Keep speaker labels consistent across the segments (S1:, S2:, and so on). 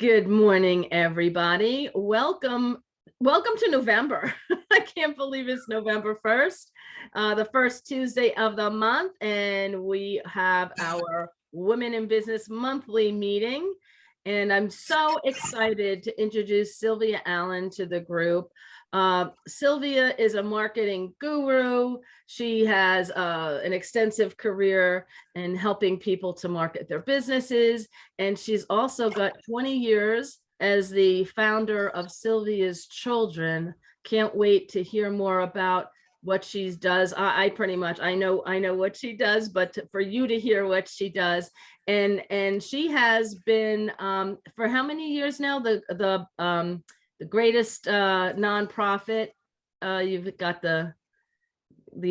S1: Good morning, everybody. Welcome to November. I can't believe it's November 1st, the first Tuesday of the month, and we have our Women in Business monthly meeting. And I'm so excited to introduce Sylvia Allen to the group. Sylvia is a marketing guru. She has an extensive career in helping people to market their businesses. And she's also got 20 years as the founder of Sylvia's Children. Can't wait to hear more about what she does. I pretty much, I know what she does, but for you to hear what she does. And she has been, for how many years now, the greatest nonprofit. You've got the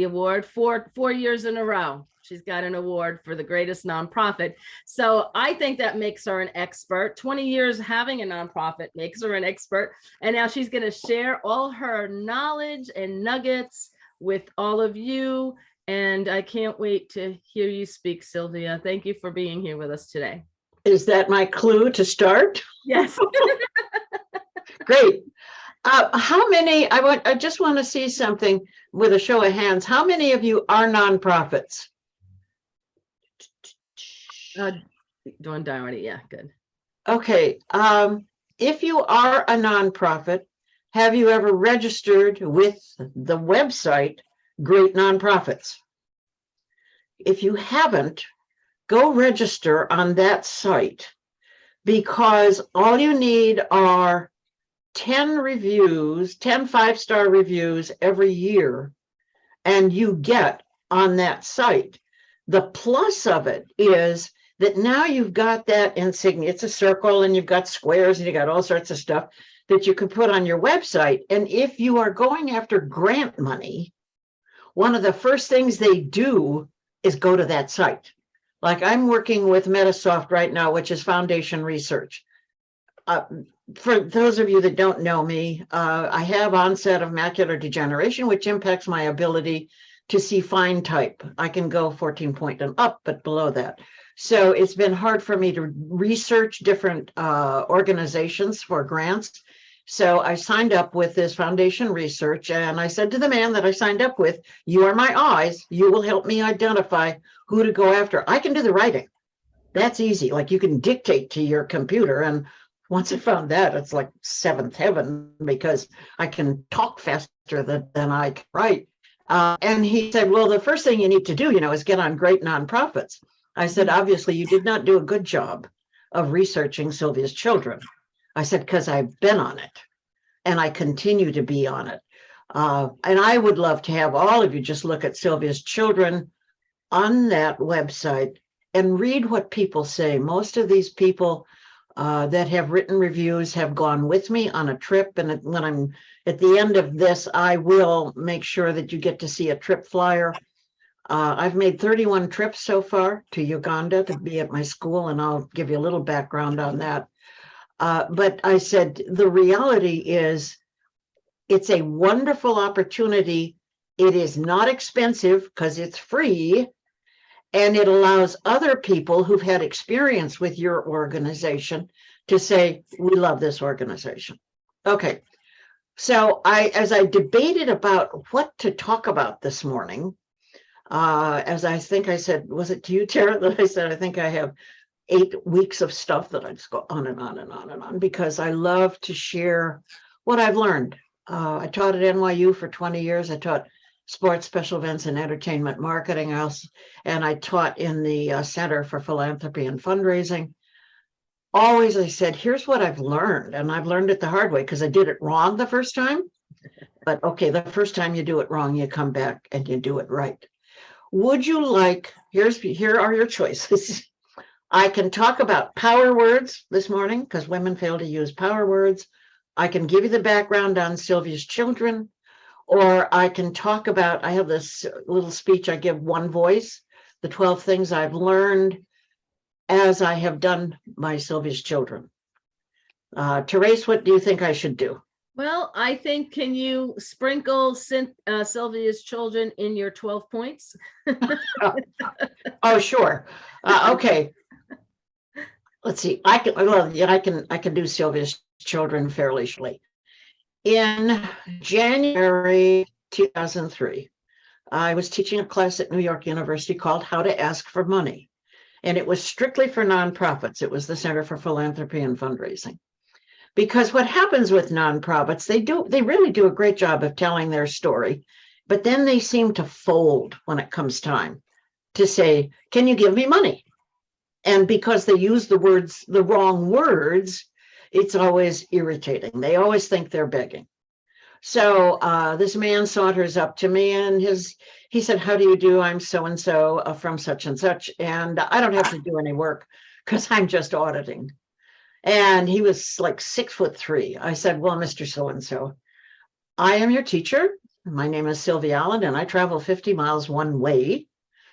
S1: award four years in a row. She's got an award for the greatest nonprofit. So I think that makes her an expert. 20 years having a nonprofit makes her an expert. And now she's going to share all her knowledge and nuggets with all of you. And I can't wait to hear you speak, Sylvia. Thank you for being here with us today.
S2: Is that my clue to start?
S1: Yes.
S2: Great. How many, I just want to see something with a show of hands. How many of you are nonprofits?
S1: Dawn Doherty, yeah, good.
S2: Okay. If you are a nonprofit, have you ever registered with the website Great Nonprofits? If you haven't, go register on that site, because all you need are 10 reviews, 10 5-star reviews every year, and you get on that site. The plus of it is that now you've got that insignia. It's a circle, and you've got squares, and you got all sorts of stuff that you can put on your website. And if you are going after grant money, one of the first things they do is go to that site. Like I'm working with Metasoft right now, which is foundation research. For those of you that don't know me, I have onset of macular degeneration, which impacts my ability to see fine type. I can go 14 point and up, but below that. So it's been hard for me to research different organizations for grants. So I signed up with this foundation research, and I said to the man that I signed up with, you are my eyes. You will help me identify who to go after. I can do the writing. That's easy. Like you can dictate to your computer. And once I found that, it's like seventh heaven, because I can talk faster than I can write. And he said, well, the first thing you need to do, is get on Great Nonprofits. I said, obviously, you did not do a good job of researching Sylvia's Children. I said, because I've been on it and I continue to be on it. And I would love to have all of you just look at Sylvia's Children on that website and read what people say. Most of these people that have written reviews have gone with me on a trip. And when I'm at the end of this, I will make sure that you get to see a trip flyer. I've made 31 trips so far to Uganda to be at my school, and I'll give you a little background on that. But I said, the reality is it's a wonderful opportunity. It is not expensive because it's free. And it allows other people who've had experience with your organization to say, we love this organization. Okay. So as I debated about what to talk about this morning, as I think I said, was it to you, Tara, that I said, I think I have 8 weeks of stuff that I just go on and on and on and on, because I love to share what I've learned. I taught at NYU for 20 years. I taught sports, special events, and entertainment marketing. And I taught in the Center for Philanthropy and Fundraising. Always I said, here's what I've learned. And I've learned it the hard way because I did it wrong the first time. But okay, the first time you do it wrong, you come back and you do it right. Would you like, here are your choices. I can talk about power words this morning because women fail to use power words. I can give you the background on Sylvia's Children. Or I can talk about, I have this little speech I give, One Voice, the 12 things I've learned as I have done my Sylvia's Children. Therese, what do you think I should do?
S1: Well, I think, can you sprinkle Sylvia's Children in your 12 points?
S2: Oh, sure. Okay. let's see, I can, well, yeah, I can do Sylvia's children fairly shortly. In January 2003, I was teaching a class at New York University called How to Ask for Money. And it was strictly for nonprofits. It was the Center for Philanthropy and Fundraising. Because what happens with nonprofits, they really do a great job of telling their story, but then they seem to fold when it comes time to say, can you give me money? And because they use the wrong words, it's always irritating. They always think they're begging. So this man saunters up to me and he said, how do you do? I'm so-and-so from such and such. And I don't have to do any work because I'm just auditing. And he was like 6'3". I said, well, Mr. So-and-so, I am your teacher. My name is Sylvia Allen, and I travel 50 miles one way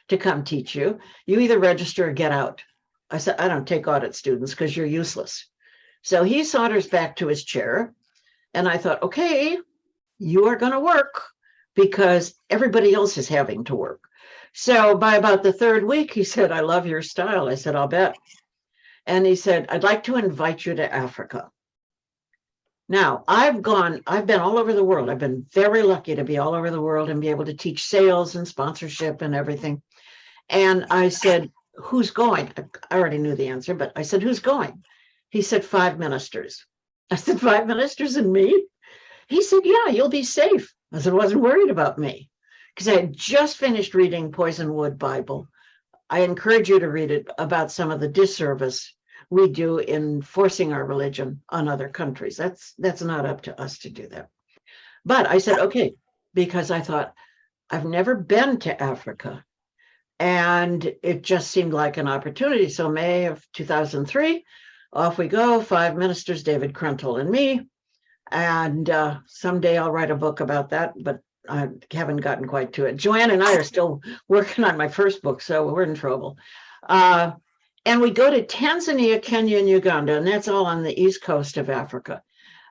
S2: to come teach you. You either register or get out. I said, I don't take audit students because you're useless. So he saunters back to his chair. And I thought, okay, you are going to work because everybody else is having to work. So by about the third week, he said, I love your style. I said, I'll bet. And he said, I'd like to invite you to Africa. Now, I've been all over the world. I've been very lucky to be all over the world and be able to teach sales and sponsorship and everything. And I said, who's going? I already knew the answer, but I said, who's going? He said, 5 ministers. I said, 5 ministers and me? He said, yeah, you'll be safe. I said, wasn't worried about me because I had just finished reading Poisonwood Bible. I encourage you to read it about some of the disservice we do in forcing our religion on other countries. That's not up to us to do that. But I said, okay, because I thought, I've never been to Africa. And it just seemed like an opportunity. So May of 2003, off we go, 5 ministers, David Kruntel and me. And someday I'll write a book about that, but I haven't gotten quite to it. Joanne and I are still working on my first book, so we're in trouble. And we go to Tanzania, Kenya, and Uganda, and that's all on the east coast of Africa.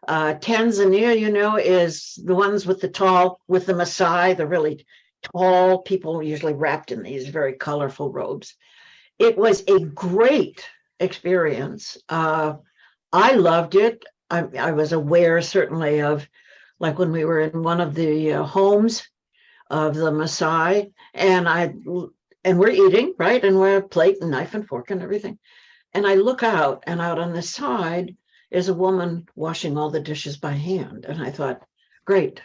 S2: Tanzania, you know, is the ones with the Maasai, the really tall people, usually wrapped in these very colorful robes. It was a great experience. I loved it. I was aware certainly of, like when we were in one of the homes of the Maasai, and we're eating, right? And we're a plate and knife and fork and everything. And I look out, and out on the side is a woman washing all the dishes by hand. And I thought, great,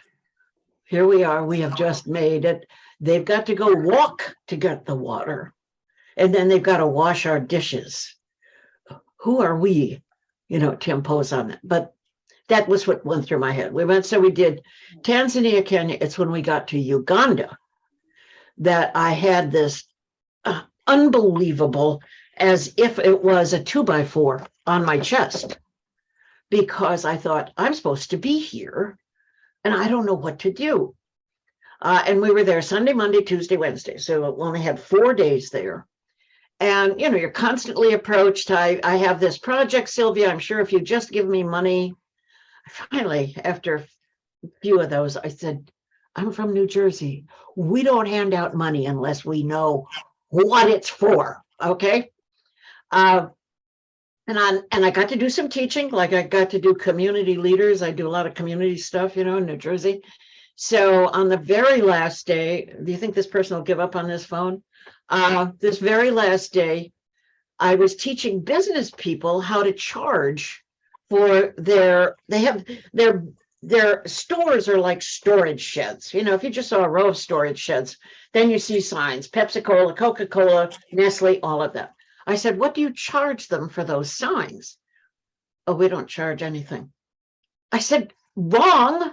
S2: here we are. We have just made it. They've got to go walk to get the water. And then they've got to wash our dishes. Who are we, to impose on it? But that was what went through my head. We did Tanzania, Kenya. It's when we got to Uganda that I had this unbelievable, as if it was a 2x4 on my chest, because I thought, I'm supposed to be here and I don't know what to do. And we were there Sunday, Monday, Tuesday, Wednesday. So we only had 4 days there. And, you're constantly approached. I have this project, Sylvia. I'm sure if you just give me money. Finally, after a few of those, I said, I'm from New Jersey. We don't hand out money unless we know what it's for. Okay. And I got to do some teaching, like I got to do community leaders. I do a lot of community stuff, in New Jersey. So on the very last day, do you think this person will give up on this phone? This very last day, I was teaching business people how to charge for their stores are like storage sheds. If you just saw a row of storage sheds, then you see signs, Pepsi-Cola, Coca-Cola, Nestle, all of that. I said, what do you charge them for those signs? Oh, we don't charge anything. I said, wrong.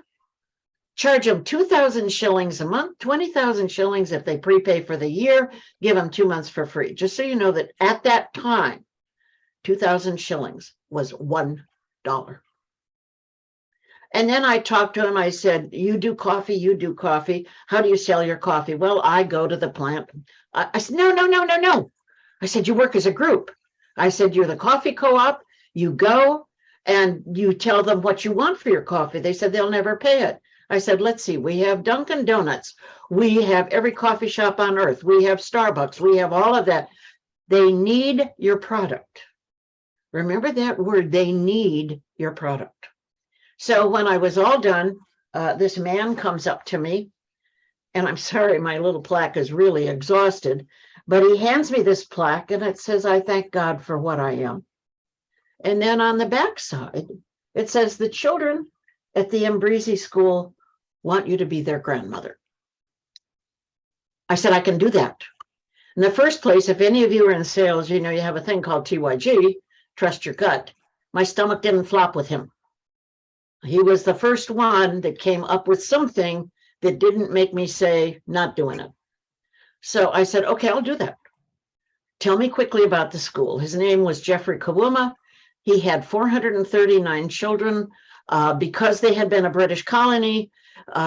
S2: Charge them 2,000 shillings a month, 20,000 shillings if they prepay for the year, give them 2 months for free. Just so you know that at that time, 2,000 shillings was $1. And then I talked to him. I said, you do coffee. How do you sell your coffee? Well, I go to the plant. I said, no. I said, you work as a group. I said, you're the coffee co-op. You go and you tell them what you want for your coffee. They said they'll never pay it. I said, let's see, we have Dunkin' Donuts. We have every coffee shop on earth. We have Starbucks. We have all of that. They need your product. Remember that word, they need your product. So when I was all done, this man comes up to me, and I'm sorry, my little plaque is really exhausted, but he hands me this plaque and it says, I thank God for what I am. And then on the back side, it says the children at the Embrisi school want you to be their grandmother. I said, I can do that. In the first place, if any of you are in sales, you know you have a thing called TYG, trust your gut. My stomach didn't flop with him. He was the first one that came up with something that didn't make me say, not doing it. So I said, okay, I'll do that. Tell me quickly about the school. His name was Jeffrey Kawuma. He had 439 children. Because they had been a British colony,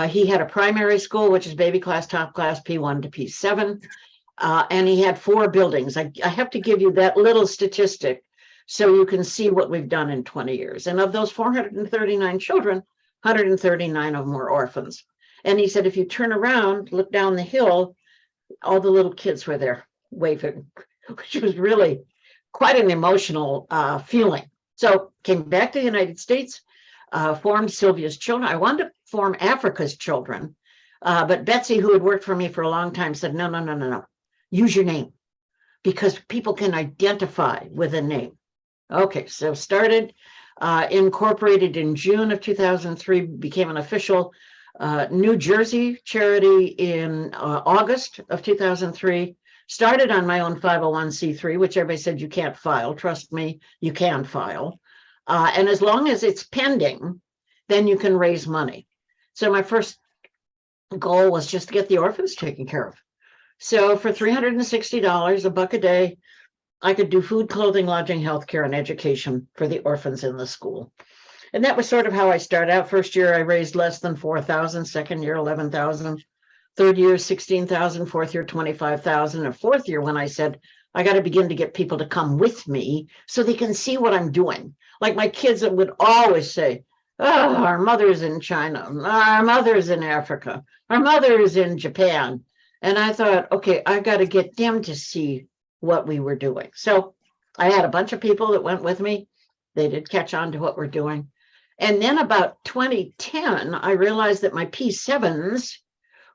S2: he had a primary school, which is baby class, top class, P1 to P7. And he had 4 buildings. I have to give you that little statistic so you can see what we've done in 20 years. And of those 439 children, 139 of them were orphans. And he said, if you turn around, look down the hill, all the little kids were there waving, which was really quite an emotional feeling. So came back to the United States, formed Sylvia's Children. I wanted to form Africa's Children, but Betsy, who had worked for me for a long time, said, no. Use your name because people can identify with a name. Okay, so started, incorporated in June of 2003, became an official New Jersey charity in August of 2003. Started on my own 501c3, which everybody said you can't file. Trust me, you can file. And as long as it's pending, then you can raise money. So my first goal was just to get the orphans taken care of. So for $360, $1 a day, I could do food, clothing, lodging, healthcare, and education for the orphans in the school. And that was sort of how I started out. First year, I raised less than 4,000. Second year, 11,000. Third year, 16,000. Fourth year, 25,000. And fourth year, when I said, I got to begin to get people to come with me so they can see what I'm doing. Like my kids would always say, oh, our mother's in China. Our mother's in Africa. Our mother is in Japan. And I thought, okay, I got to get them to see what we were doing. So I had a bunch of people that went with me. They did catch on to what we're doing. And then about 2010, I realized that my P7s,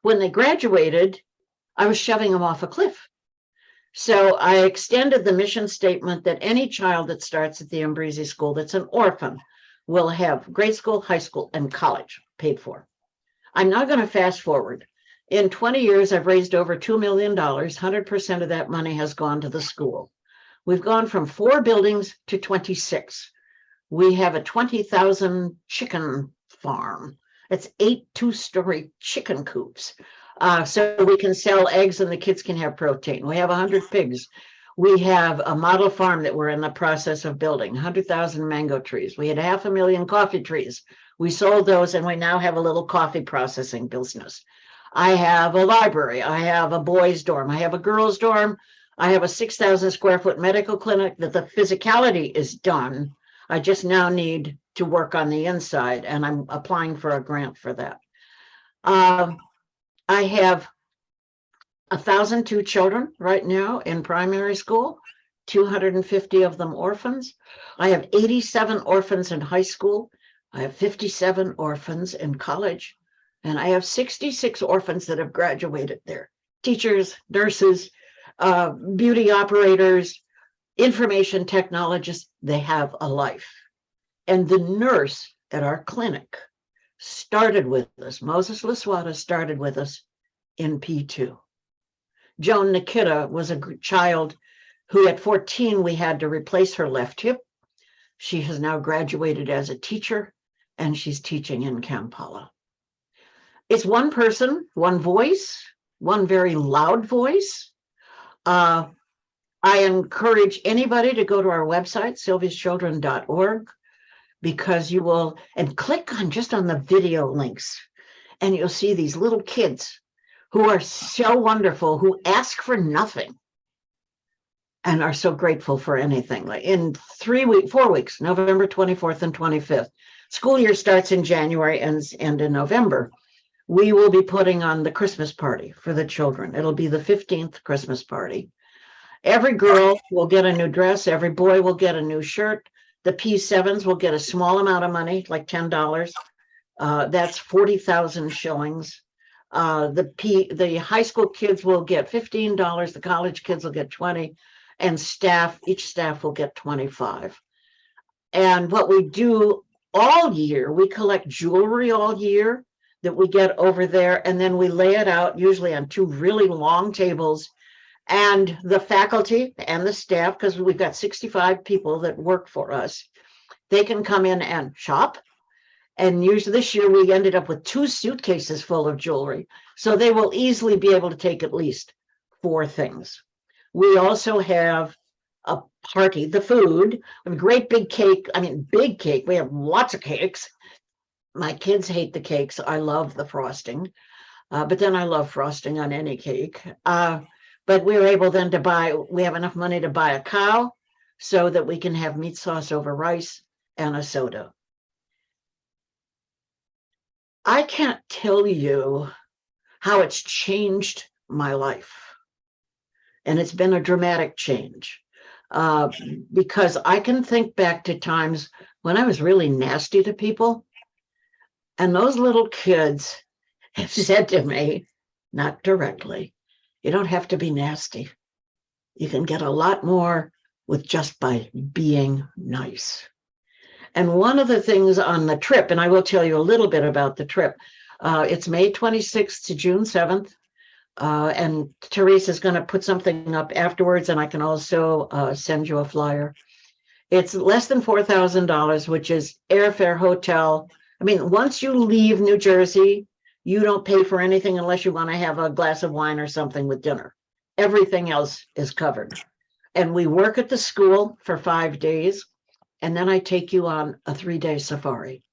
S2: when they graduated, I was shoving them off a cliff. So I extended the mission statement that any child that starts at the Embrisi school that's an orphan will have grade school, high school, and college paid for. I'm not going to fast forward. In 20 years, I've raised over $2 million. 100% of that money has gone to the school. We've gone from 4 buildings to 26. We have a 20,000 chicken farm. It's 8 2-story chicken coops. So we can sell eggs and the kids can have protein. We have 100 pigs. We have a model farm that we're in the process of building, 100,000 mango trees. We had 500,000 coffee trees. We sold those and we now have a little coffee processing business. I have a library. I have a boys' dorm. I have a girls' dorm. I have a 6,000 square foot medical clinic that the physicality is done. I just now need to work on the inside, and I'm applying for a grant for that. I have 1,002 children right now in primary school, 250 of them orphans. I have 87 orphans in high school. I have 57 orphans in college. And I have 66 orphans that have graduated there. Teachers, nurses, beauty operators, information technologists, they have a life. And the nurse at our clinic started with us. Moses Laswata started with us in P2. Joan Nikita was a child who at 14, we had to replace her left hip. She has now graduated as a teacher and she's teaching in Kampala. It's one person, one voice, one very loud voice. I encourage anybody to go to our website, sylviaschildren.org, because you will, and click on just on the video links, and you'll see these little kids who are so wonderful, who ask for nothing and are so grateful for anything. Like in 4 weeks, November 24th and 25th. School year starts in January and in November. We will be putting on the Christmas party for the children. It'll be the 15th Christmas party. Every girl will get a new dress. Every boy will get a new shirt. The P7s will get a small amount of money, like $10. That's 40,000 shillings. The high school kids will get $15. The college kids will get 20, and each staff will get 25. And what we do all year, we collect jewelry all year that we get over there, and then we lay it out usually on two really long tables. And the faculty and the staff, because we've got 65 people that work for us, they can come in and shop. And usually this year we ended up with 2 suitcases full of jewelry. So they will easily be able to take at least 4 things. We also have a party, the food, a great big cake. I mean, big cake. We have lots of cakes. My kids hate the cakes. I love the frosting. But then I love frosting on any cake. But we were able then we have enough money to buy a cow so that we can have meat sauce over rice and a soda. I can't tell you how it's changed my life. And it's been a dramatic change because I can think back to times when I was really nasty to people. And those little kids have said to me, not directly, you don't have to be nasty. You can get a lot more with just by being nice. And one of the things on the trip, and I will tell you a little bit about the trip, it's May 26th to June 7th. And Therese is going to put something up afterwards, and I can also send you a flyer. It's less than $4,000, which is airfare, hotel. I mean, once you leave New Jersey, you don't pay for anything unless you want to have a glass of wine or something with dinner. Everything else is covered. And we work at the school for 5 days, and then I take you on a 3-day safari.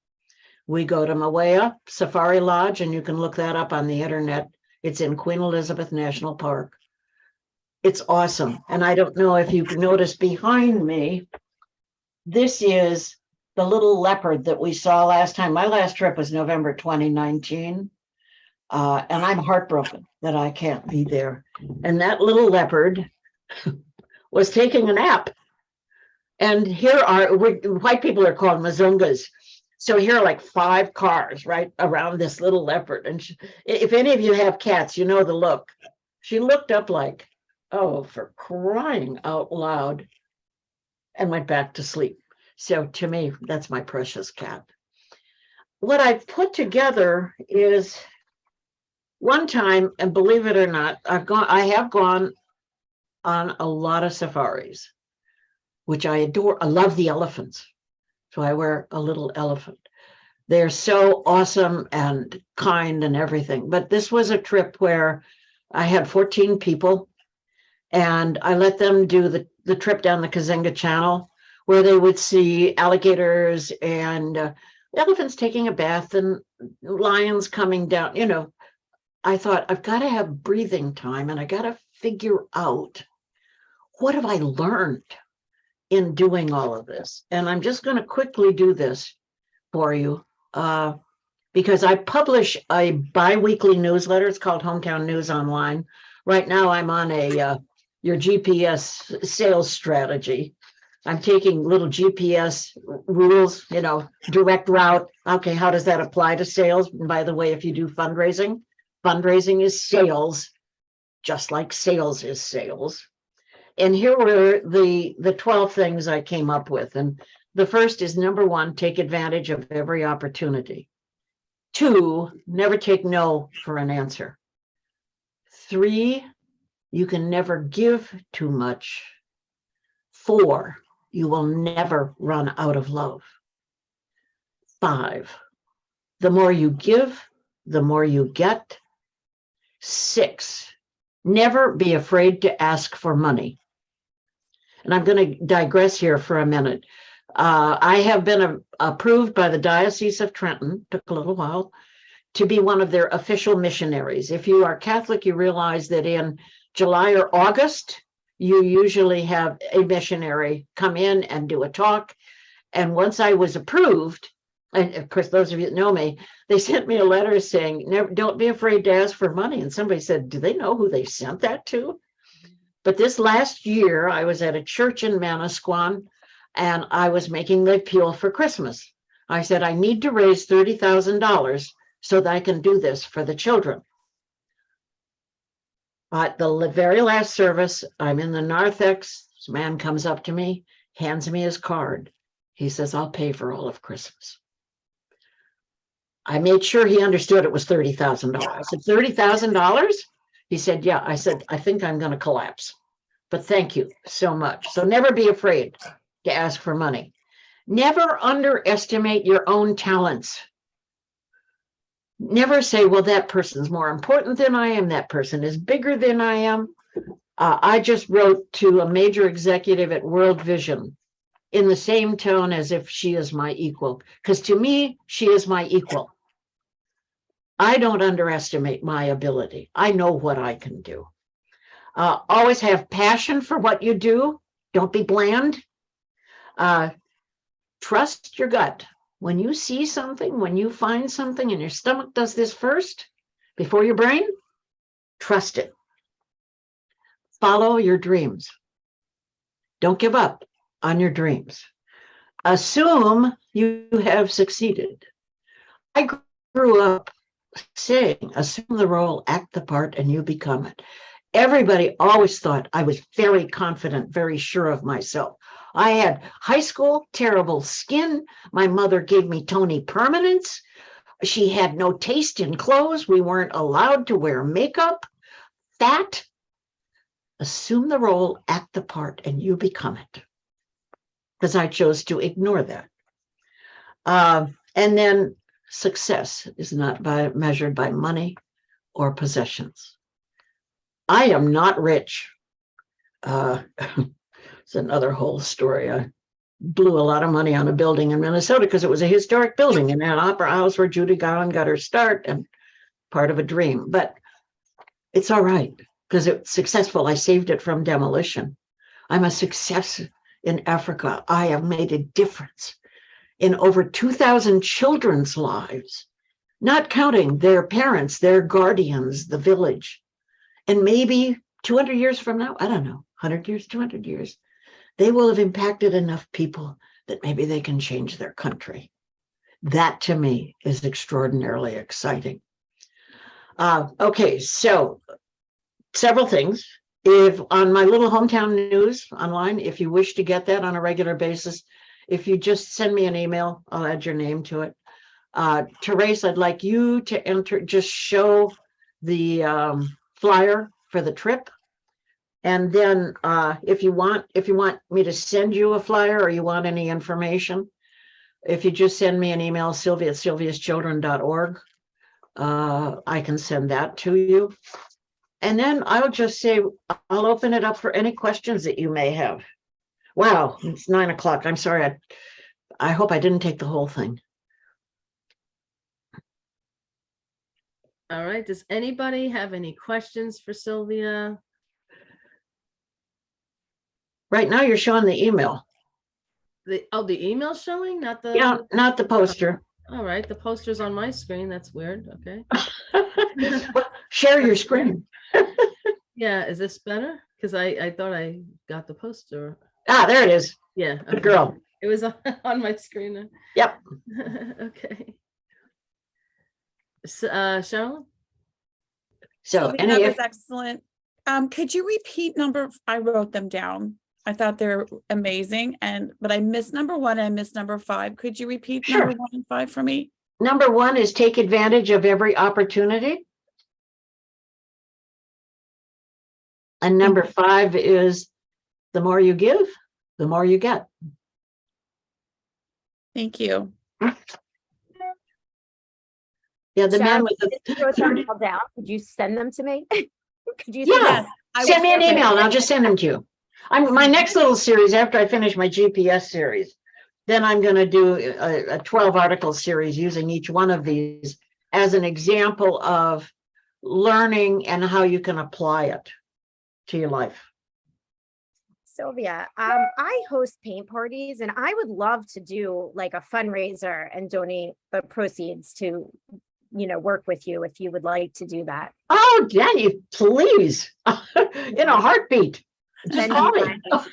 S2: We go to Mawea Safari Lodge, and you can look that up on the internet. It's in Queen Elizabeth National Park. It's awesome. And I don't know if you can notice behind me, this is the little leopard that we saw last time. My last trip was November 2019. And I'm heartbroken that I can't be there. And that little leopard was taking a nap. And here white people are called Mazungas. So here are like 5 cars right around this little leopard. And if any of you have cats, you know the look. She looked up like, oh, for crying out loud, and went back to sleep. So to me, that's my precious cat. What I've put together is one time, and believe it or not, I have gone on a lot of safaris, which I adore. I love the elephants. So I wear a little elephant. They're so awesome and kind and everything. But this was a trip where I had 14 people, and I let them do the trip down the Kazinga Channel, where they would see alligators and elephants taking a bath and lions coming down. You know, I thought, I've got to have breathing time, and I got to figure out, what have I learned in doing all of this? And I'm just going to quickly do this for you because I publish a bi-weekly newsletter. It's called Hometown News Online. Right now I'm on your GPS sales strategy. I'm taking little GPS rules, you know, direct route. Okay, how does that apply to sales? And by the way, if you do fundraising is sales, just like sales is sales. And here were the 12 things I came up with. And the first is, number 1, take advantage of every opportunity. 2, never take no for an answer. 3, you can never give too much. 4, you will never run out of love. 5, the more you give, the more you get. 6, never be afraid to ask for money. And I'm going to digress here for a minute. I have been approved by the Diocese of Trenton, took a little while, to be one of their official missionaries. If you are Catholic, you realize that in July or August, you usually have a missionary come in and do a talk. And once I was approved, and of course, those of you that know me, they sent me a letter saying, don't be afraid to ask for money. And somebody said, do they know who they sent that to? But this last year, I was at a church in Manasquan, and I was making the appeal for Christmas. I said, I need to raise $30,000 so that I can do this for the children. At the very last service, I'm in the narthex. This man comes up to me, hands me his card. He says, I'll pay for all of Christmas. I made sure he understood it was $30,000. I said, $30,000? He said, yeah. I said, I think I'm going to collapse, but thank you so much. So never be afraid to ask for money. Never underestimate your own talents. Never say, well, that person's more important than I am. That person is bigger than I am. I just wrote to a major executive at World Vision in the same tone as if she is my equal, because to me, she is my equal. I don't underestimate my ability. I know what I can do. Always have passion for what you do. Don't be bland. Trust your gut. When you see something, when you find something and your stomach does this first before your brain, trust it. Follow your dreams. Don't give up on your dreams. Assume you have succeeded. I grew up saying, assume the role, act the part, and you become it. Everybody always thought I was very confident, very sure of myself. I had high school, terrible skin. My mother gave me Tony permanents. She had no taste in clothes. We weren't allowed to wear makeup. Fat. Assume the role, act the part, and you become it. Because I chose to ignore that. And then success is not measured by money or possessions. I am not rich. It's another whole story. I blew a lot of money on a building in Minnesota because it was a historic building in an opera house where Judy Garland got her start and part of a dream. But it's all right because it's successful. I saved it from demolition. I'm a success in Africa. I have made a difference in over 2,000 children's lives, not counting their parents, their guardians, the village. And maybe 200 years from now, I don't know, 100 years, 200 years, they will have impacted enough people that maybe they can change their country. That to me is extraordinarily exciting. Okay, so several things. If on my little hometown news online, if you wish to get that on a regular basis, if you just send me an email, I'll add your name to it. Therese, I'd like you to enter, just show the flyer for the trip. And then if you want me to send you a flyer or you want any information, if you just send me an email, Sylvia at sylviaschildren.org, I can send that to you. And then I'll just say, I'll open it up for any questions that you may have. Wow, it's 9 o'clock. I'm sorry. I hope I didn't take the whole thing.
S1: All right. Does anybody have any questions for Sylvia?
S2: Right now, you're showing the email.
S1: The email showing, not the.
S2: Yeah, not the poster.
S1: All right, the poster's on my screen. That's weird. Okay.
S2: Well, share your screen.
S1: Yeah, is this better? Because I thought I got the poster.
S2: Ah, there it is.
S1: Yeah.
S2: Good girl.
S1: It was on my screen.
S2: Yep.
S1: Okay. So, Cheryl?
S2: So
S3: that was excellent. Could you repeat I wrote them down. I thought they're amazing, but I missed number 1 and I missed number 5. Could you repeat
S2: Sure.
S3: number 1 and 5 for me?
S2: Number 1 is take advantage of every opportunity. And number 5 is the more you give, the more you get.
S3: Thank you.
S2: Yeah, the man with
S4: you wrote them all down. Could you send them to me? Could you
S2: Yeah, send me an email and I'll just send them to you. My next little series after I finish my GPS series, then I'm going to do a 12 article series using each one of these as an example of learning and how you can apply it to your life.
S4: Sylvia, I host paint parties and I would love to do like a fundraiser and donate the proceeds to, work with you if you would like to do that.
S2: Oh, Danny, please. In a heartbeat. Just
S4: send
S2: call
S4: you
S2: me.
S4: my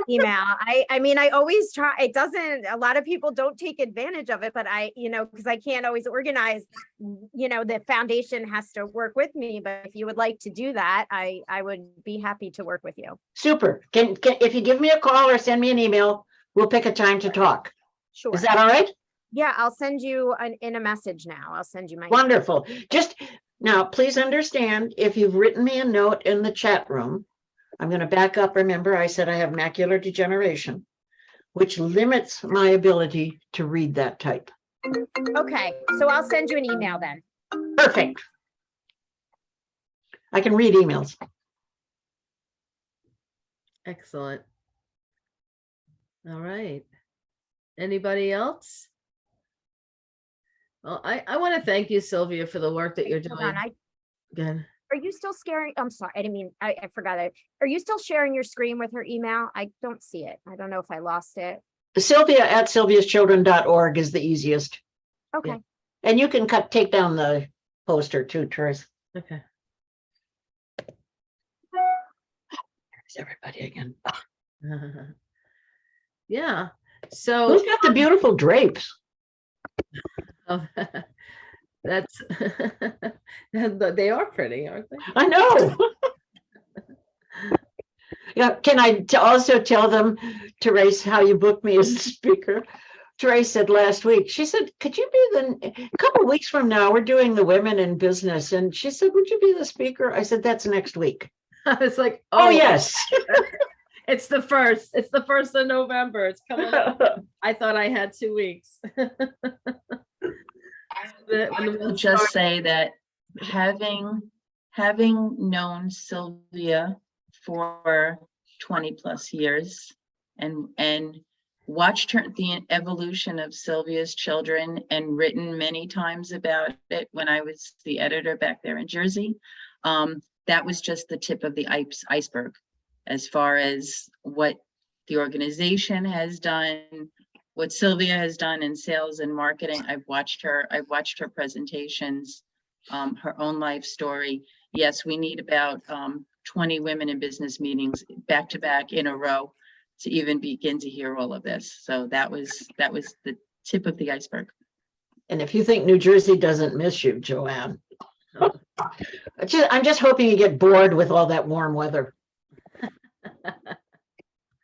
S4: email. I mean, I always try. It doesn't, a lot of people don't take advantage of it, but because I can't always organize, the foundation has to work with me. But if you would like to do that, I would be happy to work with you.
S2: Super. Can if you give me a call or send me an email, we'll pick a time to talk.
S4: Sure.
S2: Is that all right?
S4: Yeah, I'll send you in a message now. I'll send you my.
S2: Wonderful. Just now, please understand, if you've written me a note in the chat room, I'm going to back up. Remember, I said I have macular degeneration, which limits my ability to read that type.
S4: Okay, so I'll send you an email then.
S2: Perfect. I can read emails.
S1: Excellent. All right. Anybody else? Well, I want to thank you, Sylvia, for the work that you're
S4: Hold
S1: doing.
S4: on,
S1: Again.
S4: are you still sharing? I'm sorry, I didn't mean, I forgot it. Are you still sharing your screen with her email? I don't see it. I don't know if I lost it.
S2: Sylvia at sylviaschildren.org is the easiest.
S4: Okay.
S1: Yeah.
S2: And you can take down the poster too, Trace.
S1: Okay.
S2: There's everybody again.
S1: Yeah. So
S2: Who's got the beautiful drapes?
S1: oh, that's they are pretty, aren't they?
S2: I know. Yeah, can I also tell them, Therese, how you booked me as a speaker? Therese said last week, she said, could you be a couple of weeks from now, we're doing the women in business. And she said, would you be the speaker? I said, that's next week.
S1: I was like,
S2: Oh, yes.
S1: It's the first. It's the 1st of November. It's coming up. I thought I had 2 weeks.
S5: I will just say that having known Sylvia for 20 plus years and watched the evolution of Sylvia's children and written many times about it when I was the editor back there in Jersey, that was just the tip of the iceberg as far as what the organization has done, what Sylvia has done in sales and marketing. I've watched her presentations, her own life story. Yes, we need about 20 women in business meetings back to back in a row to even begin to hear all of this. So that was the tip of the iceberg.
S2: And if you think New Jersey doesn't miss you, Joanne, I'm just hoping you get bored with all that warm weather.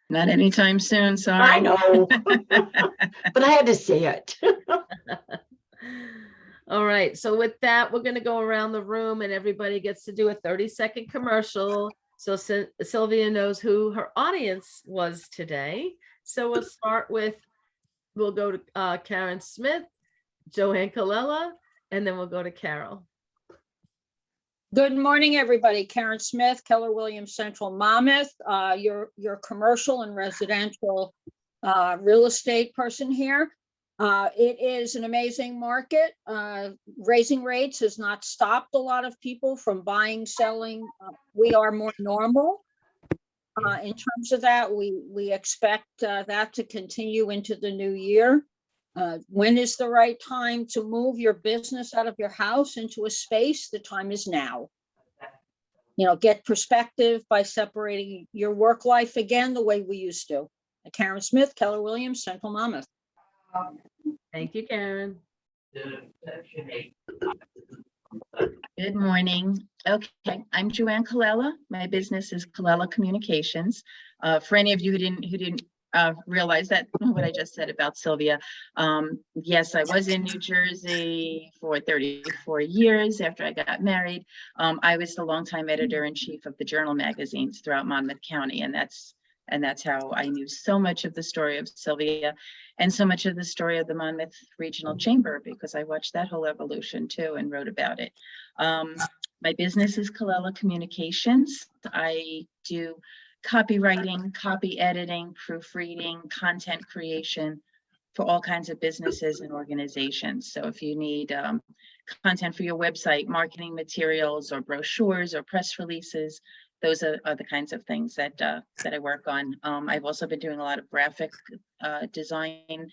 S5: Not anytime soon, sorry.
S2: I know, but I had to say it.
S1: All right. So with that, we're going to go around the room and everybody gets to do a 30-second commercial. So Sylvia knows who her audience was today. So we'll start with, we'll go to Karen Smith, Joanne Colella, and then we'll go to Carol.
S6: Good morning, everybody. Karen Smith, Keller Williams Central Monmouth, your commercial and residential real estate person here. It is an amazing market. Raising rates has not stopped a lot of people from buying, selling. We are more normal in terms of that. We expect that to continue into the new year. When is the right time to move your business out of your house into a space? The time is now. Get perspective by separating your work life again the way we used to. Karen Smith, Keller Williams, Central Monmouth.
S1: Thank you, Karen.
S5: Good morning. Okay, I'm Joanne Colella. My business is Colella Communications. For any of you who didn't realize that what I just said about Sylvia. Yes, I was in New Jersey for 34 years after I got married. I was the longtime editor-in-chief of the Journal magazines throughout Monmouth County, and that's how I knew so much of the story of Sylvia and so much of the story of the Monmouth Regional Chamber, because I watched that whole evolution too and wrote about it. My business is Colella Communications. I do copywriting, copy editing, proofreading, content creation for all kinds of businesses and organizations. So if you need content for your website, marketing materials or brochures or press releases, those are the kinds of things that I work on. I've also been doing a lot of graphic design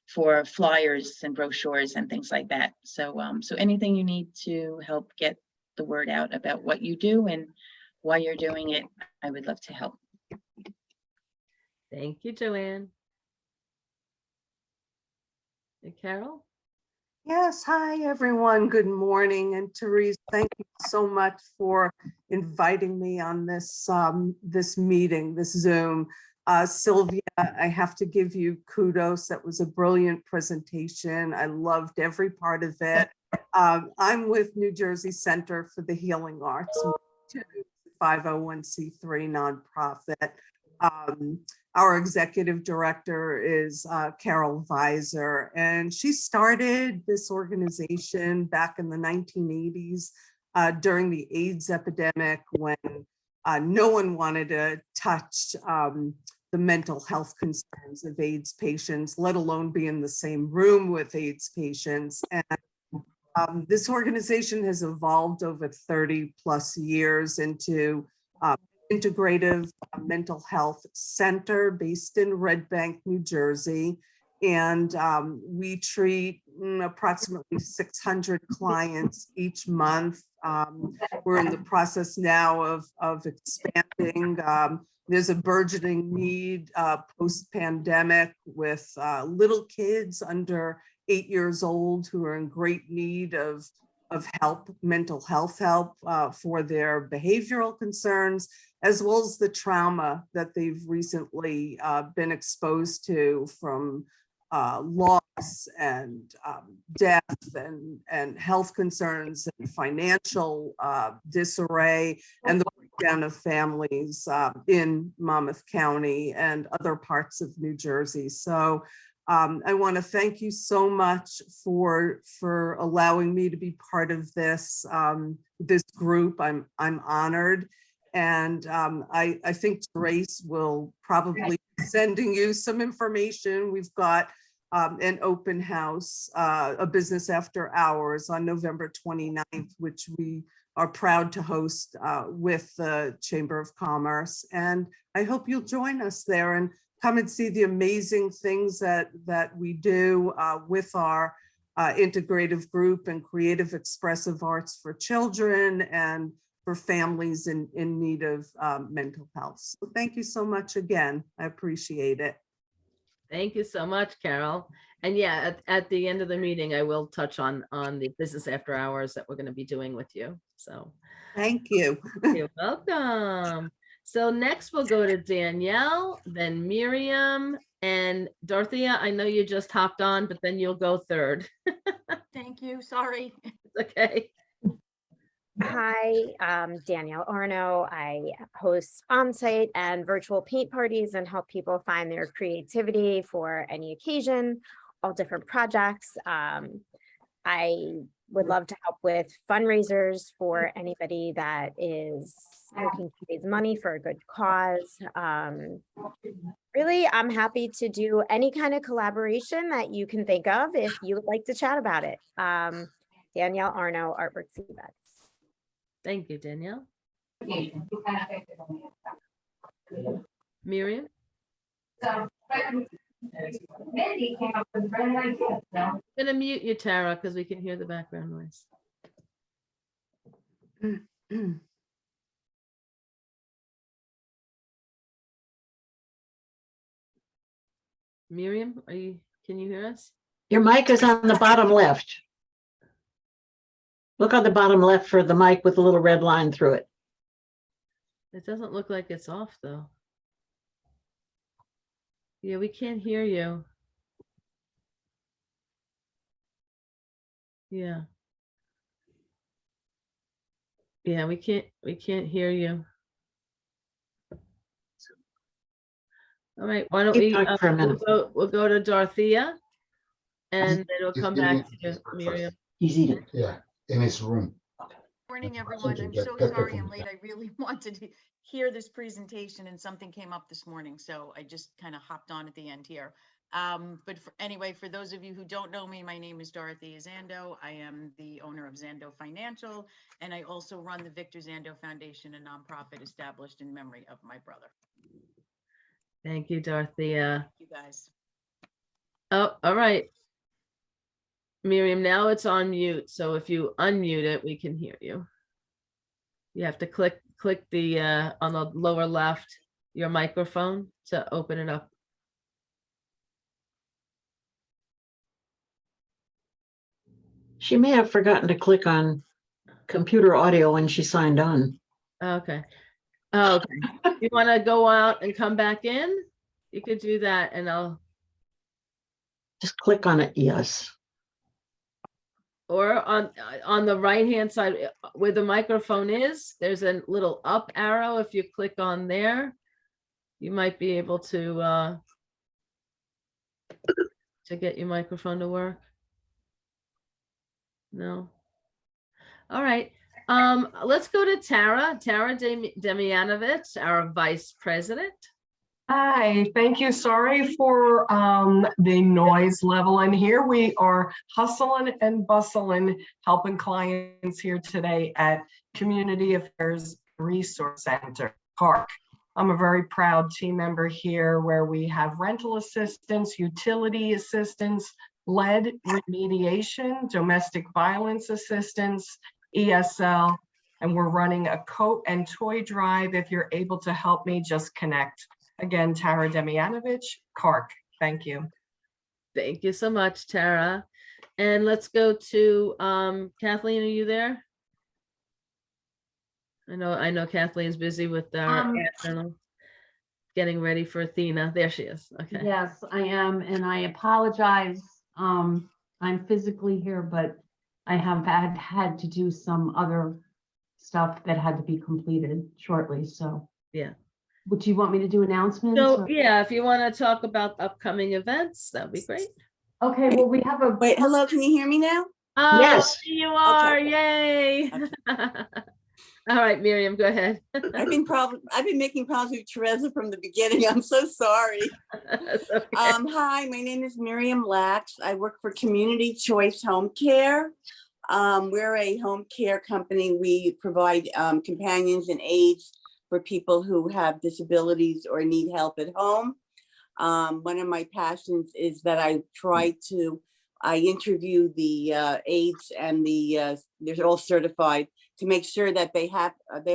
S5: for flyers and brochures and things like that. So anything you need to help get the word out about what you do and why you're doing it, I would love to help.
S1: Thank you, Joanne. And Carol?
S7: Yes, hi, everyone. Good morning. And Therese, thank you so much for inviting me on this meeting, this Zoom. Sylvia, I have to give you kudos. That was a brilliant presentation. I loved every part of it. I'm with New Jersey Center for the Healing Arts, 501c3 nonprofit. Our executive director is Carol Weiser, and she started this organization back in the 1980s during the AIDS epidemic, when no one wanted to touch the mental health concerns of AIDS patients, let alone be in the same room with AIDS patients. And this organization has evolved over 30 plus years into integrative mental health center based in Red Bank, New Jersey. And we treat approximately 600 clients each month. We're in the process now of expanding. There's a burgeoning need post-pandemic with little kids under 8 years old who are in great need of help, mental health help for their behavioral concerns, as well as the trauma that they've recently been exposed to from loss and death and health concerns and financial disarray, and the breakdown of families in Monmouth County and other parts of New Jersey. So I want to thank you so much for allowing me to be part of this this group. I'm honored, and I think Grace will probably be sending you some information. We've got an open house, a business after hours on November 29th, which we are proud to host with the Chamber of Commerce. And I hope you'll join us there and come and see the amazing things that we do with our integrative group and creative expressive arts for children and for families in need of mental health. So thank you so much again. I appreciate it.
S1: Thank you so much, Carol. And yeah, at the end of the meeting, I will touch on the business after hours that we're going to be doing with you. So
S7: Thank you.
S1: you're welcome. So next we'll go to Danielle, then Miriam, and Dorothea. I know you just hopped on, but then you'll go third.
S8: Thank you. Sorry.
S1: It's okay.
S4: Hi, Danielle Arno. I host on-site and virtual paint parties and help people find their creativity for any occasion, all different projects. I would love to help with fundraisers for anybody that is looking to raise money for a good cause. Really, I'm happy to do any kind of collaboration that you can think of if you would like to chat about it. Danielle Arno, Artworks Events.
S1: Thank you, Danielle. Miriam? I'm gonna mute you, Tara, because we can hear the background noise. Miriam, can you hear us?
S2: Your mic is on the bottom left. Look on the bottom left for the mic with a little red line through it.
S1: It doesn't look like it's off though. Yeah, we can't hear you. Yeah. Yeah, we can't hear you. All right, why don't
S2: Keep
S1: we,
S2: talking for a minute.
S1: we'll go to Dorothea and then it'll come back to you, Miriam.
S2: He's eating.
S9: Yeah, in his room.
S8: Morning, everyone. I'm so sorry I'm late. I really wanted to hear this presentation and something came up this morning, so I just kind of hopped on at the end here. But anyway, for those of you who don't know me, my name is Dorothea Zando. I am the owner of Zando Financial, and I also run the Victor Zando Foundation, a nonprofit established in memory of my brother.
S1: Thank you, Dorothea.
S8: You guys.
S1: Oh, all right. Miriam, now it's on mute. So if you unmute it, we can hear you. You have to click the on the lower left your microphone to open it up.
S2: She may have forgotten to click on computer audio when she signed on.
S1: Okay. Okay. You want to go out and come back in? You could do that and I'll,
S2: Just click on it, yes.
S1: or on the right-hand side where the microphone is, there's a little up arrow. If you click on there, you might be able to get your microphone to work. No. All right. Let's go to Tara Demianovich, our vice president.
S9: Hi, thank you. Sorry for the noise level in here. We are hustling and bustling, helping clients here today at Community Affairs Resource Center, Park. I'm a very proud team member here where we have rental assistance, utility assistance, lead remediation, domestic violence assistance, ESL, and we're running a coat and toy drive. If you're able to help me, just connect. Again, Tara Demianovich, CARC. Thank you.
S1: Thank you so much, Tara. And let's go to Kathleen. Are you there? I know Kathleen's busy with our journal, getting ready for Athena. There she is. Okay.
S10: Yes, I am, and I apologize. I'm physically here, but I have had to do some other stuff that had to be completed shortly. So
S1: Yeah.
S10: Would you want me to do announcements?
S1: So yeah, if you want to talk about upcoming events, that'd be great.
S10: Okay, well, we have a.
S11: Wait, hello, can you hear me now?
S1: Oh,
S2: Yes.
S1: there you are.
S11: Okay.
S1: Yay. All right, Miriam, go ahead.
S11: I've been making problems with Teresa from the beginning. I'm so sorry.
S1: That's okay.
S11: Hi, my name is Miriam Lax. I work for Community Choice Home Care. We're a home care company. We provide companions and aides for people who have disabilities or need help at home. One of my passions is that I interview the aides and they're all certified to make sure that they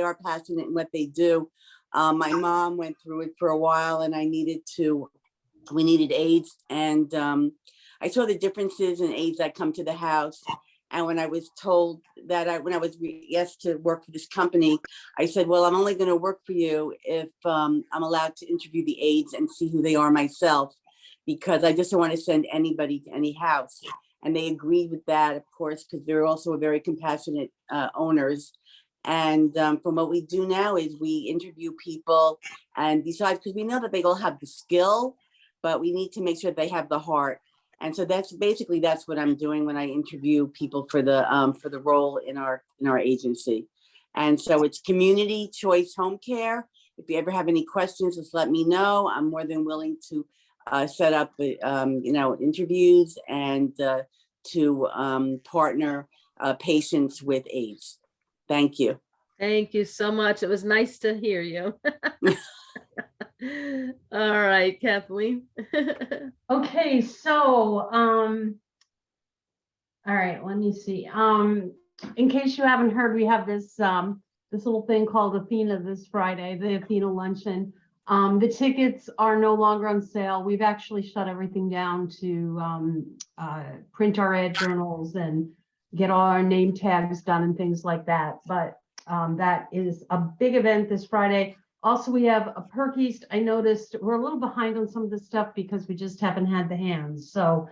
S11: are passionate in what they do. My mom went through it for a while and we needed aides, and I saw the differences in aides that come to the house. And when I was told that when I was asked to work for this company, I said, well, I'm only going to work for you if I'm allowed to interview the aides and see who they are myself, because I just don't want to send anybody to any house. And they agreed with that, of course, because they're also very compassionate owners. And from what we do now is we interview people and decide, because we know that they all have the skill, but we need to make sure they have the heart. And so that's what I'm doing when I interview people for the role in our agency. And so it's Community Choice Home Care. If you ever have any questions, just let me know. I'm more than willing to set up interviews and to partner patients with aides. Thank you.
S1: Thank you so much. It was nice to hear you. All right, Kathleen.
S10: Okay, so, all right, let me see. In case you haven't heard, we have this little thing called Athena this Friday, the Athena luncheon. The tickets are no longer on sale. We've actually shut everything down to print our ad journals and get all our name tags done and things like that. But that is a big event this Friday. Also, we have a Perk East. I noticed we're a little behind on some of the stuff because we just haven't had the hands. So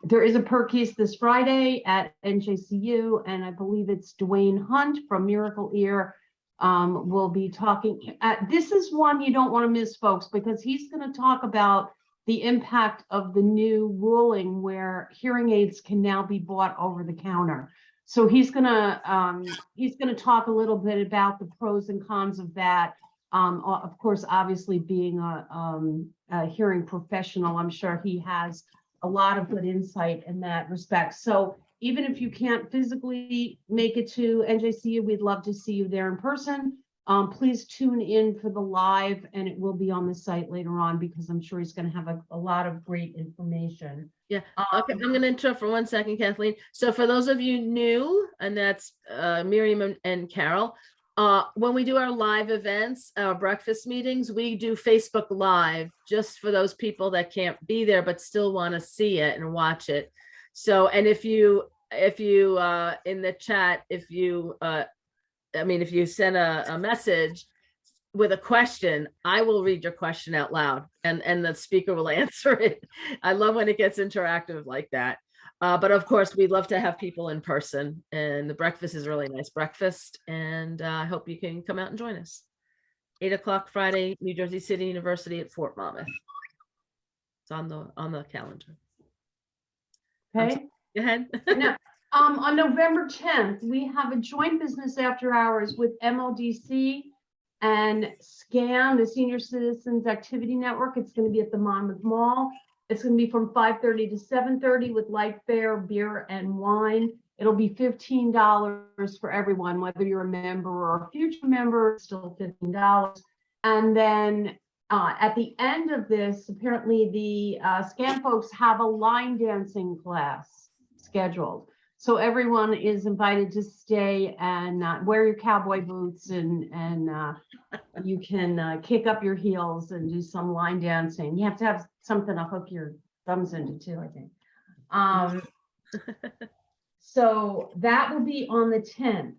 S10: there is a Perk East this Friday at NJCU, and I believe it's Dwayne Hunt from Miracle Ear will be talking. This is one you don't want to miss, folks, because he's going to talk about the impact of the new ruling where hearing aids can now be bought over the counter. So he's going to talk a little bit about the pros and cons of that. Of course, obviously being a hearing professional, I'm sure he has a lot of good insight in that respect. So even if you can't physically make it to NJCU, we'd love to see you there in person. Please tune in for the live, and it will be on the site later on because I'm sure he's going to have a lot of great information.
S1: Yeah. Okay. I'm going to interrupt for 1 second, Kathleen. So for those of you new, and that's Miriam and Carol, When we do our live events, our breakfast meetings, we do Facebook Live just for those people that can't be there but still want to see it and watch it. So, and if you in the chat, if you send a message with a question, I will read your question out loud and the speaker will answer it. I love when it gets interactive like that. But of course, we love to have people in person, and the breakfast is a really nice breakfast. And I hope you can come out and join us. 8 o'clock Friday, New Jersey City University at Fort Monmouth. It's on the calendar.
S10: Okay.
S1: Go ahead.
S10: Now, on November 10th, we have a joint business after hours with MODC and SCAN, the Senior Citizens Activity Network. It's going to be at the Monmouth Mall. It's going to be from 5:30 to 7:30 with light fare, beer, and wine. It'll be $15 for everyone, whether you're a member or a future member, it's still $15. And then at the end of this, apparently the SCAN folks have a line dancing class scheduled. So everyone is invited to stay and wear your cowboy boots and you can kick up your heels and do some line dancing. You have to have something to hook your thumbs into too, I think. So that will be on the 10th.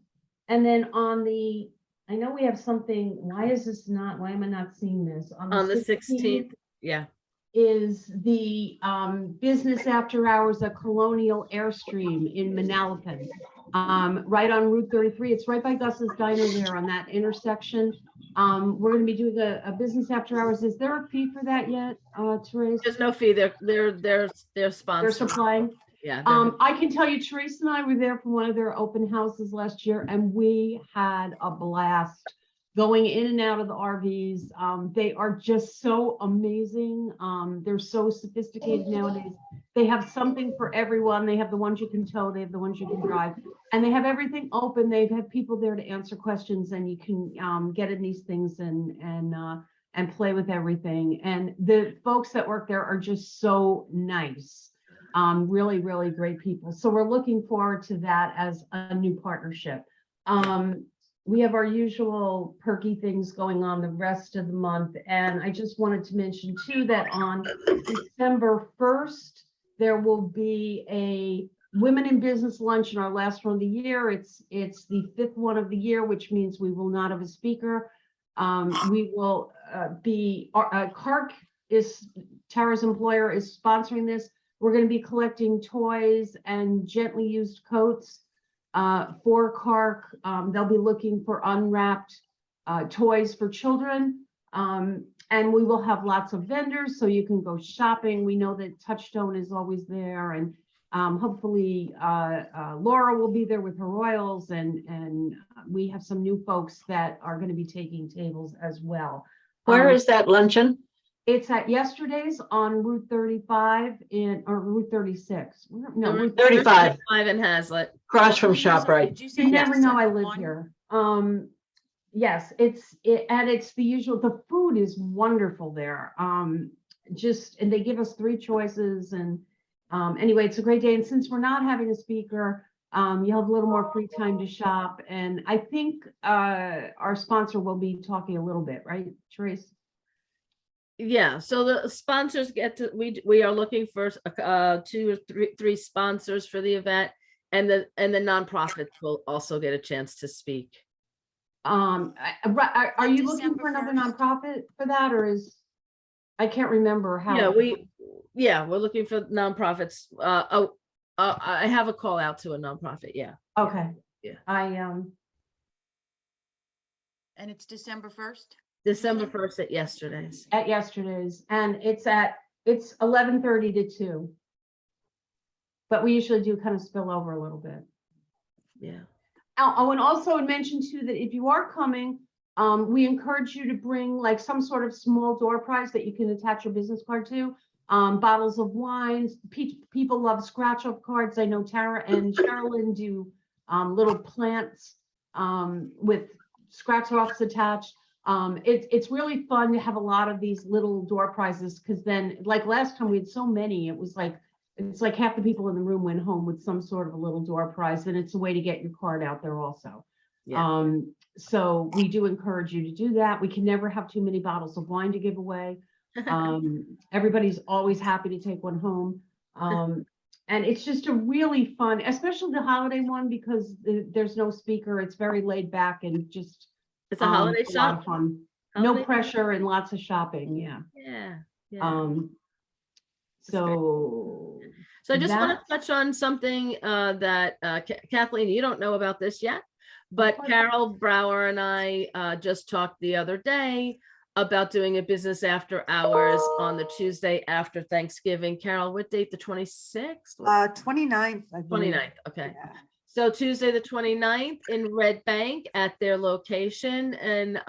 S10: And then on the, I know we have something, why am I not seeing this?
S1: On the 16th, yeah.
S10: Is the business after hours at Colonial Airstream in Manalapan, right on Route 33. It's right by Gus's Diner there on that intersection. We're going to be doing a business after hours. Is there a fee for that yet, Therese?
S1: There's no fee. They're sponsored.
S10: They're supplying.
S1: Yeah.
S10: I can tell you, Therese and I were there for one of their open houses last year, and we had a blast going in and out of the RVs. They are just so amazing. They're so sophisticated nowadays. They have something for everyone. They have the ones you can tow, they have the ones you can drive, and they have everything open. They have people there to answer questions, and you can get in these things and play with everything. And the folks that work there are just so nice. Really, really great people. So we're looking forward to that as a new partnership. We have our usual perky things going on the rest of the month. And I just wanted to mention too, that on December 1st, there will be a Women in Business lunch in our last one of the year. It's the 5th one of the year, which means we will not have a speaker. We will be, CARC is, Tara's employer, is sponsoring this. We're going to be collecting toys and gently used coats for CARC. They'll be looking for unwrapped toys for children. And we will have lots of vendors so you can go shopping. We know that Touchstone is always there, and hopefully Laura will be there with her oils, and we have some new folks that are going to be taking tables as well.
S2: Where is that luncheon?
S10: It's at Yesterday's on Route 35 or Route 36. No, Route
S2: 35.
S1: In Hazlet.
S2: Across from ShopRite.
S10: You never know I live here. Yes, it's the usual. The food is wonderful there. And they give us 3 choices, and anyway, it's a great day. And since we're not having a speaker, you have a little more free time to shop. And I think our sponsor will be talking a little bit, right, Therese?
S1: Yeah, so the sponsors get to, we are looking for 2 or 3 sponsors for the event, and the nonprofits will also get a chance to speak.
S10: Are you looking for another nonprofit for that, or is, I can't remember how?
S1: Yeah, we're looking for nonprofits. I have a call out to a nonprofit. Yeah.
S10: Okay.
S1: Yeah.
S8: And it's December 1st?
S1: December 1st at Yesterday's.
S10: At Yesterday's, and it's 11:30 to 2. But we usually do kind of spill over a little bit.
S1: Yeah.
S10: Oh, and also mention too that if you are coming, we encourage you to bring like some sort of small door prize that you can attach your business card to. Bottles of wines. People love scratch off cards. I know Tara and Sherilyn do little plants with scratch offs attached. It's really fun to have a lot of these little door prizes, because then, like last time we had so many, it's like half the people in the room went home with some sort of a little door prize, and it's a way to get your card out there also.
S1: Yeah.
S10: So we do encourage you to do that. We can never have too many bottles of wine to give away. Everybody's always happy to take one home. And it's just a really fun, especially the holiday one, because there's no speaker. It's very laid back and just
S1: It's a holiday
S10: a lot
S1: shop.
S10: of fun.
S1: Holiday-
S10: No pressure and lots of shopping. Yeah.
S1: Yeah. Yeah. That's
S10: So
S1: So I just want to
S10: that-
S1: touch on something that Kathleen, you don't know about this yet, but Carol Brower and I just talked the other day about doing a business after hours on the Tuesday after Thanksgiving. Carol, what date? The 26th?
S7: 29th, I believe.
S1: 29th. Okay.
S7: Yeah.
S1: So Tuesday, the 29th in Red Bank at their location. And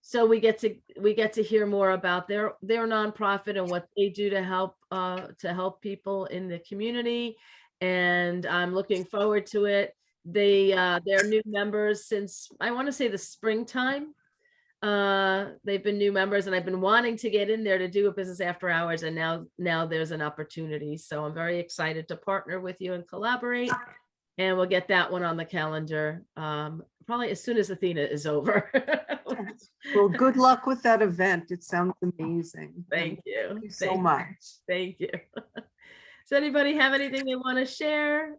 S1: so we get to hear more about their nonprofit and what they do to help people in the community. And I'm looking forward to it. They're new members since, I want to say, the springtime. They've been new members, and I've been wanting to get in there to do a business after hours, and now there's an opportunity. So I'm very excited to partner with you and collaborate. And we'll get that one on the calendar probably as soon as Athena is over.
S7: Well, good luck with that event. It sounds amazing.
S1: Thank you.
S7: Thank you so
S1: Thank you.
S7: much.
S1: Thank you. Does anybody have anything they want to share?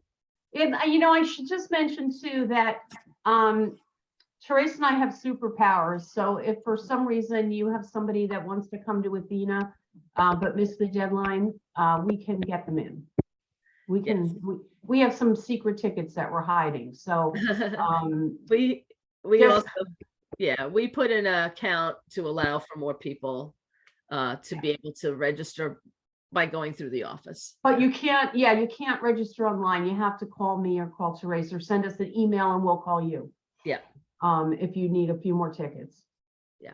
S10: And I should just mention too that Teresa and I have superpowers. So if for some reason you have somebody that wants to come to Athena but missed the deadline, we can get them in. We can.
S1: Yes.
S10: We have some secret tickets that we're hiding. So
S1: we
S10: just-
S1: also, yeah, we put in an account to allow for more people to be able to register by going through the office.
S10: But you can't, you can't register online. You have to call me or call Teresa or send us an email and we'll call you.
S1: Yeah.
S10: If you need a few more tickets.
S1: Yeah.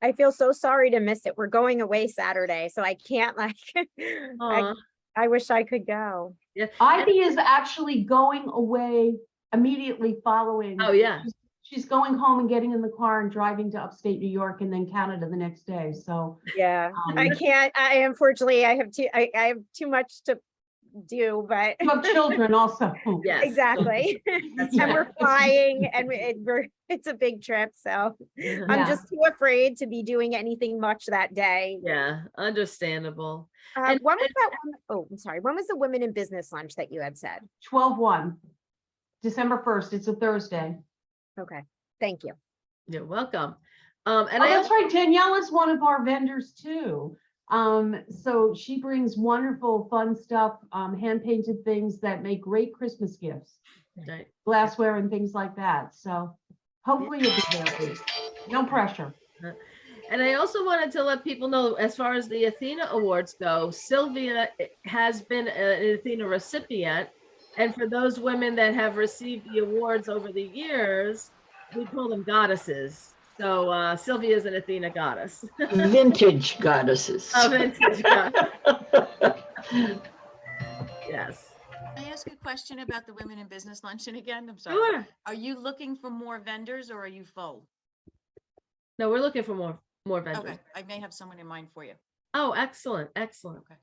S4: I feel so sorry to miss it. We're going away Saturday, so I can't
S1: Aw.
S4: I wish I could go.
S1: Yeah.
S10: Ivy is actually going away immediately following.
S1: Oh, yeah.
S10: She's going home and getting in the car and driving to upstate New York and then Canada the next day. So
S4: Yeah, I can't, unfortunately, I have too much to do, but
S10: you have children also.
S1: Yes.
S4: exactly.
S1: That's
S4: And
S1: right.
S4: we're flying and it's a big trip, so
S10: Yeah.
S4: I'm just too afraid to be doing anything much that day.
S1: Yeah, understandable. And-
S4: When was that one? Oh, I'm sorry. When was the Women in Business lunch that you had said?
S10: 12/1, December 1st. It's a Thursday.
S4: Okay, thank you.
S1: You're welcome. And
S10: Oh, that's right. Danielle is one of our vendors too. So she brings wonderful, fun stuff, hand painted things that make great Christmas gifts,
S1: Right.
S10: glassware and things like that. So hopefully you'll be there, please. No pressure.
S1: And I also wanted to let people know, as far as the Athena Awards go, Sylvia has been an Athena recipient. And for those women that have received the awards over the years, we call them goddesses. So Sylvia is an Athena goddess.
S2: Vintage goddesses.
S1: A vintage goddess. Yes.
S8: Can I ask a question about the Women in Business Luncheon again? I'm sorry.
S1: Sure.
S8: Are you looking for more vendors or are you full?
S1: No, we're looking for more vendors.
S8: Okay, I may have someone in mind for you.
S1: Oh, excellent. Excellent.
S8: Okay.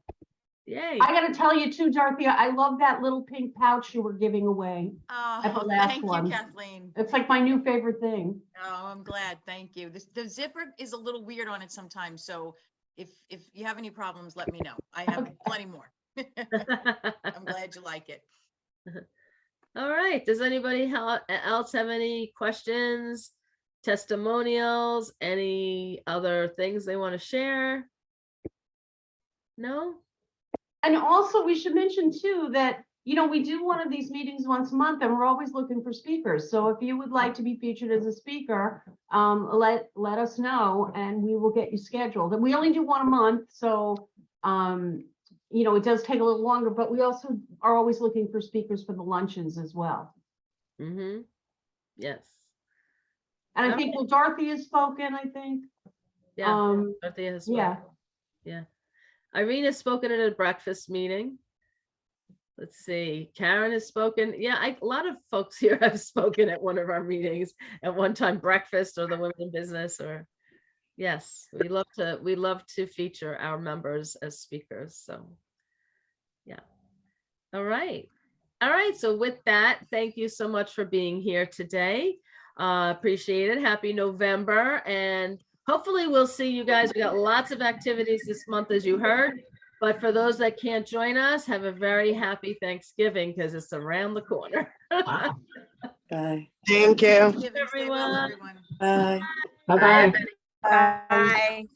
S1: Yay.
S10: I gotta tell you too, Dorothea, I love that little pink pouch you were giving away. At the
S8: Oh,
S10: last
S8: thank
S10: one.
S8: you, Kathleen.
S10: It's like my new favorite thing.
S8: Oh, I'm glad. Thank you. The zipper is a little weird on it sometimes. So if you have any problems, let me know. I have plenty more. I'm glad you like it.
S1: All right. Does anybody else have any questions, testimonials, any other things they want to share? No?
S10: And also we should mention too that, we do one of these meetings once a month and we're always looking for speakers. So if you would like to be featured as a speaker, let us know and we will get you scheduled. And we only do one a month. So, it does take a little longer, but we also are always looking for speakers for the luncheons as well.
S1: Mm-hmm. Yes.
S10: And I
S1: All
S10: think, well, Dorothy has spoken, I think.
S1: Yeah. Dorothea has spoken.
S10: Yeah.
S1: Yeah. Irene has spoken at a breakfast meeting. Let's see. Karen has spoken. Yeah, a lot of folks here have spoken at one of our meetings at one time, breakfast or the Women in Business, or yes, we love to feature our members as speakers. So yeah. All right. All right. So with that, thank you so much for being here today. Appreciate it. Happy November. And hopefully we'll see you guys. We got lots of activities this month, as you heard. But for those that can't join us, have a very happy Thanksgiving because it's around the corner.
S2: Wow.
S11: Bye.
S9: Thank you.
S8: Stay well,
S1: Everyone.
S8: everyone.
S11: Bye.
S2: Bye-bye.
S4: Bye.